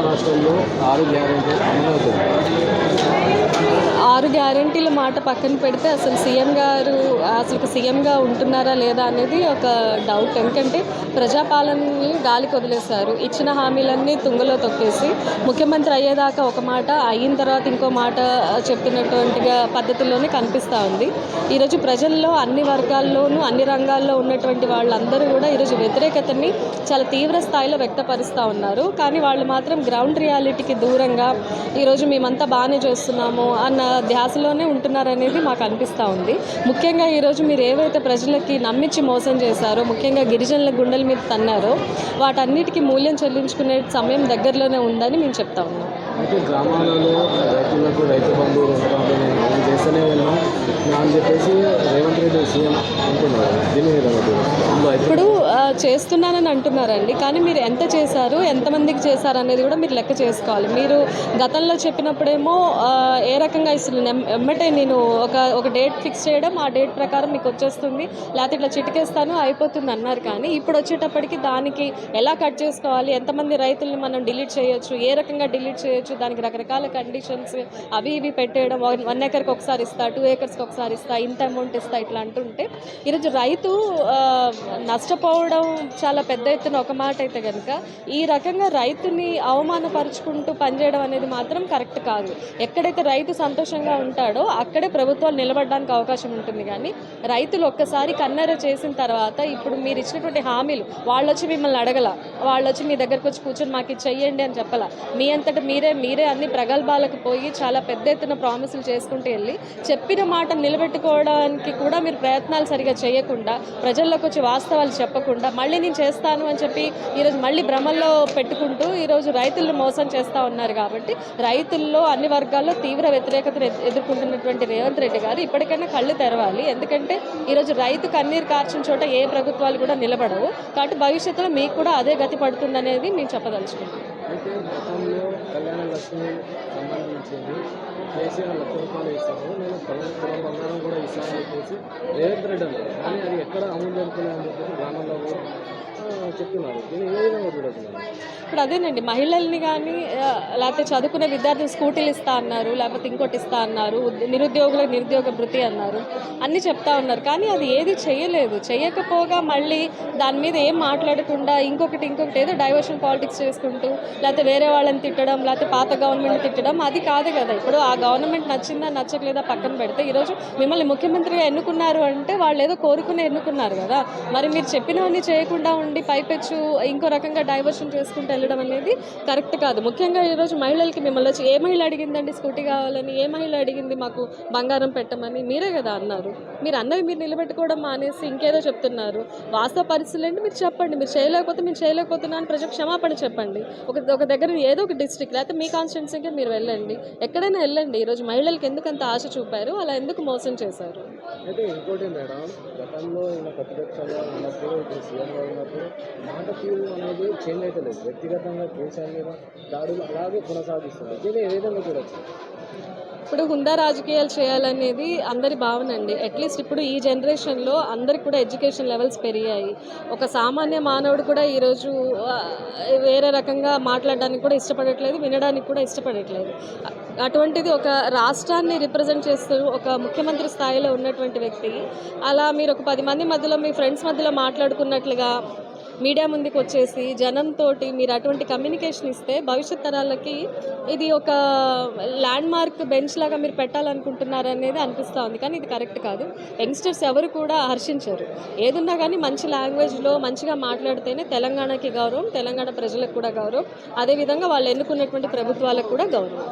రాష్ట్రంలో 6 గ్యారెంటీలు అమలవుతుంది. 6 గ్యారంటీల మాట పక్కన పెడితే అసలు సీఎం గారు అసలు సీఎంగా ఉంటున్నారా లేదా అనేది ఒక డౌట్. ఎందుకంటే ప్రజాపాలనని గాలికి వదిలేశారు. ఇచ్చిన హామీలన్నీ తుంగలో తొక్కేసి ముఖ్యమంత్రి అయ్యేదాకా ఒక మాట, అయిన తర్వాత ఇంకో మాట చెప్తున్నటువంటిగా పద్ధతుల్లోనే కనిపిస్తూ ఉంది. ఈరోజు ప్రజల్లో అన్ని వర్గాల్లోనూ అన్ని రంగాల్లో ఉన్నటువంటి వాళ్ళందరూ కూడా ఈరోజు వ్యతిరేకతని చాలా తీవ్ర స్థాయిలో వ్యక్తపరుస్తూ ఉన్నారు. కానీ వాళ్ళు మాత్రం గ్రౌండ్ రియాలిటీకి దూరంగా ఈరోజు మేమంతా బాగానే చేస్తున్నాము అన్న ధ్యాసలోనే ఉంటున్నారనేది మాకు అనిపిస్తూ ఉంది. ముఖ్యంగా ఈరోజు మీరు ఏవైతే ప్రజలకి నమ్మించి మోసం చేశారో, ముఖ్యంగా గిరిజనుల గుండెల మీద తన్నారో, వాటన్నిటికీ మూల్యం చెల్లించుకునే సమయం దగ్గరలోనే ఉందని మేము చెప్తా ఉన్నాం. అయితే గ్రామాలలో రైతులకు రైతు బంధు నేను చేస్తూనే ఉన్నాం అని చెప్పేసి రేవంత్ రెడ్డి సీఎం అంటున్నారు. దీని మీద ఇప్పుడు చేస్తున్నానని అంటున్నారండి. కానీ మీరు ఎంత చేశారు, ఎంతమందికి చేశారు అనేది కూడా మీరు లెక్క చేసుకోవాలి. మీరు గతంలో చెప్పినప్పుడేమో ఏ రకంగా ఇస్తుంది ఎమ్మటే నేను ఒక డేట్ ఫిక్స్ చేయడం, ఆ డేట్ ప్రకారం మీకు వచ్చేస్తుంది, లేకపోతే ఇట్లా చిటికేస్తాను అయిపోతుంది అన్నారు. కానీ ఇప్పుడు వచ్చేటప్పటికి దానికి ఎలా కట్ చేసుకోవాలి, ఎంతమంది రైతుల్ని మనం డిలీట్ చేయొచ్చు, ఏ రకంగా డిలీట్ చేయొచ్చు, దానికి రకరకాల కండిషన్స్ అవి ఇవి పెట్టేయడం, 1 ఎకర్కి ఒకసారి ఇస్తా, 2 ఏకర్స్కి ఒకసారి ఇస్తా, ఇంత అమౌంట్ ఇస్తా, ఇట్లా అంటుంటే ఈరోజు రైతు నష్టపోవడం చాలా పెద్ద ఎత్తున ఒక మాట అయితే కనుక, ఈ రకంగా రైతుని అవమానపరుచుకుంటూ పనిచేయడం అనేది మాత్రం కరెక్ట్ కాదు. ఎక్కడైతే రైతు సంతోషంగా ఉంటాడో అక్కడే ప్రభుత్వాలు నిలబడడానికి అవకాశం ఉంటుంది. కానీ రైతులు ఒక్కసారి కన్నెర చేసిన తర్వాత ఇప్పుడు మీరు ఇచ్చినటువంటి హామీలు వాళ్ళు వచ్చి మిమ్మల్ని అడగల, వాళ్ళు వచ్చి మీ దగ్గరకు వచ్చి కూర్చొని మాకు ఇది చెయ్యండి అని చెప్పాల, మీ అంతటా మీరే అన్ని ప్రగల్భాలకు పోయి చాలా పెద్ద ఎత్తున ప్రామిసులు చేసుకుంటూ వెళ్ళి చెప్పిన మాట నిలబెట్టుకోవడానికి కూడా మీరు ప్రయత్నాలు సరిగా చేయకుండా, ప్రజల్లోకి వచ్చి వాస్తవాలు చెప్పకుండా, మళ్ళీ నేను చేస్తాను అని చెప్పి ఈరోజు మళ్ళీ భ్రమల్లో పెట్టుకుంటూ ఈరోజు రైతులను మోసం చేస్తూ ఉన్నారు. కాబట్టి రైతుల్లో అన్ని వర్గాల్లో తీవ్ర వ్యతిరేకతను ఎదుర్కొంటున్నటువంటి రేవంత్ రెడ్డి గారు ఇప్పటికైనా కళ్ళు తెరవాలి. ఎందుకంటే ఈరోజు రైతు కన్నీరు కార్చిన చోట ఏ ప్రభుత్వాలు కూడా నిలబడవు. కాబట్టి భవిష్యత్తులో మీకు కూడా అదే గతి పడుతుందనేది మేము చెప్పదలుచుకున్నాం. అయితే గతంలో కళ్యాణ లక్ష్మి సంబంధించింది కేసీఆర్ ₹1,00,000 ఇస్తాను, నేను పొలం బంగారం కూడా ఇస్తాను అని చెప్పేసి రేవంత్ రెడ్డి అన్నారు. కానీ అది ఎక్కడ అమలు జరుగుతున్నాయని చెప్పేసి గ్రామాల్లో కూడా చెప్తున్నారు. దీన్ని ఏ విధంగా చూడొచ్చు? ఇప్పుడు అదేనండి, మహిళల్ని కానీ లేకపోతే చదువుకునే విద్యార్థులు స్కూటీలు ఇస్తా అన్నారు, లేకపోతే ఇంకోటి ఇస్తా అన్నారు, నిరుద్యోగులకు నిరుద్యోగ భృతి అన్నారు, అన్నీ చెప్తా ఉన్నారు. కానీ అది ఏది చేయలేదు. చేయకపోగా మళ్ళీ దాని మీద ఏం మాట్లాడకుండా ఇంకొకటి ఏదో డైవర్షన్ పాలిటిక్స్ చేసుకుంటూ లేకపోతే వేరే వాళ్ళని తిట్టడం, లేకపోతే పాత గవర్నమెంట్ తిట్టడం అది కాదు కదా. ఇప్పుడు ఆ గవర్నమెంట్ నచ్చిందా నచ్చట్లేదా పక్కన పెడితే ఈరోజు మిమ్మల్ని ముఖ్యమంత్రిగా ఎన్నుకున్నారు అంటే వాళ్ళు ఏదో కోరుకుని ఎన్నుకున్నారు కదా. మరి మీరు చెప్పినవన్నీ చేయకుండా ఉండి పైపెచ్చు ఇంకో రకంగా డైవర్షన్ చేసుకుంటూ వెళ్ళడం అనేది కరెక్ట్ కాదు. ముఖ్యంగా ఈరోజు మహిళలకి మిమ్మల్ని వచ్చి ఏ మహిళ అడిగిందండి స్కూటీ కావాలని, ఏ మహిళ అడిగింది మాకు బంగారం పెట్టమని? మీరే కదా అన్నారు. మీరు అన్నవి మీరు నిలబెట్టుకోవడం మానేసి ఇంకేదో చెప్తున్నారు. వాస్తవ పరిస్థితులు ఏంటి మీరు చెప్పండి. మీరు చేయలేకపోతే మీరు చేయలేకపోతున్నా అని ప్రజలకు క్షమాపణ చెప్పండి. ఒక దగ్గర ఏదో ఒక డిస్ట్రిక్ట్ లేకపోతే మీ కాన్స్టిట్యున్సీకి మీరు వెళ్ళండి, ఎక్కడైనా వెళ్ళండి. ఈరోజు మహిళలకు ఎందుకు అంత ఆశ చూపారు, అలా ఎందుకు మోసం చేశారు? అయితే ఇంకోటి మేడం, గతంలో ఇలా ప్రతిపక్షంలో ఉన్నప్పుడు ఇప్పుడు సీఎంగా ఉన్నప్పుడు మాట తీరు అనేది చేంజ్ అయితే లేదు. వ్యక్తిగతంగా కేసీఆర్ మీద దాడులు అలాగే కొనసాగిస్తున్నారు. దీన్ని ఏ విధంగా చూడొచ్చు? ఇప్పుడు హుందా రాజకీయాలు చేయాలనేది అందరి భావన అండి. అట్లీస్ట్ ఇప్పుడు ఈ జనరేషన్లో అందరికి కూడా ఎడ్యుకేషన్ లెవెల్స్ పెరిగాయి. ఒక సామాన్య మానవుడు కూడా ఈరోజు వేరే రకంగా మాట్లాడడానికి కూడా ఇష్టపడట్లేదు, వినడానికి కూడా ఇష్టపడట్లేదు. అటువంటిది ఒక రాష్ట్రాన్ని రిప్రజెంట్ చేస్తూ ఒక ముఖ్యమంత్రి స్థాయిలో ఉన్నటువంటి వ్యక్తి అలా మీరు ఒక 10 మంది మధ్యలో మీ ఫ్రెండ్స్ మధ్యలో మాట్లాడుకున్నట్లుగా మీడియా ముందుకు వచ్చేసి జనంతో మీరు అటువంటి కమ్యూనికేషన్ ఇస్తే భవిష్యత్ తరాలకి ఇది ఒక ల్యాండ్ మార్క్ బెంచ్ లాగా మీరు పెట్టాలనుకుంటున్నారు అనేది అనిపిస్తూ ఉంది. కానీ ఇది కరెక్ట్ కాదు. యంగ్స్టర్స్ ఎవరు కూడా హర్షించరు. ఏదున్నా కానీ మంచి లాంగ్వేజ్లో మంచిగా మాట్లాడితేనే తెలంగాణకి గౌరవం, తెలంగాణ ప్రజలకు కూడా గౌరవం, అదేవిధంగా వాళ్ళు ఎన్నుకున్నటువంటి ప్రభుత్వాలకు కూడా గౌరవం.